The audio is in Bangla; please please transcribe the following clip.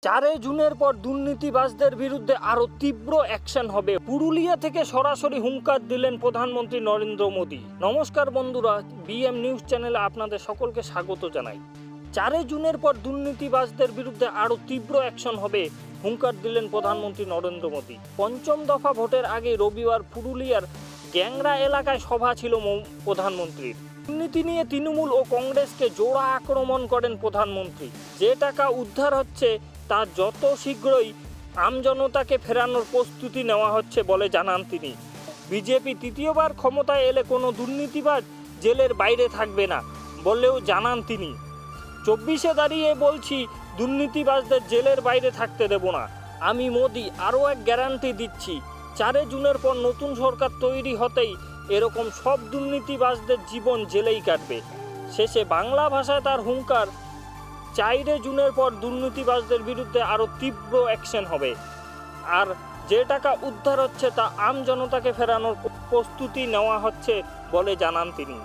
4 জুনের পর দুর্নীতিবাজদের বিরুদ্ধে আরো তীব্র অ্যাকশন হবে। পুরুলিয়া থেকে সরাসরি হুঙ্কার দিলেন প্রধানমন্ত্রী নরেন্দ্র মোদী। নমস্কার বন্ধুরা, বিএম নিউজ চ্যানেলে আপনাদের সকলকে স্বাগত জানাই। 4 জুনের পর দুর্নীতিবাজদের বিরুদ্ধে আরো তীব্র অ্যাকশন হবে, হুঙ্কার দিলেন প্রধানমন্ত্রী নরেন্দ্র মোদী। পঞ্চম দফা ভোটের আগে রবিবার পুরুলিয়ার গ্যাংরা এলাকায় সভা ছিল প্রধানমন্ত্রীর। দুর্নীতি নিয়ে তৃণমূল ও কংগ্রেসকে জোড়া আক্রমণ করেন প্রধানমন্ত্রী। যে টাকা উদ্ধার হচ্ছে তা যত শীঘ্রই আমজনতাকে ফেরানোর প্রস্তুতি নেওয়া হচ্ছে বলে জানান তিনি। বিজেপি তৃতীয়বার ক্ষমতায় এলে কোনো দুর্নীতিবাজ জেলের বাইরে থাকবে না বলেও জানান তিনি। 24-এ দাঁড়িয়ে বলছি, দুর্নীতিবাজদের জেলের বাইরে থাকতে দেব না। আমি মোদি আরও এক গ্যারান্টি দিচ্ছি, 4 জুনের পর নতুন সরকার তৈরি হতেই এরকম সব দুর্নীতিবাজদের জীবন জেলেই কাটবে। শেষে বাংলা ভাষায় তার হুঙ্কার, 4 জুনের পর দুর্নীতিবাজদের বিরুদ্ধে আরও তীব্র অ্যাকশন হবে, আর যে টাকা উদ্ধার হচ্ছে তা আম জনতাকে ফেরানোর প্রস্তুতি নেওয়া হচ্ছে বলে জানান তিনি।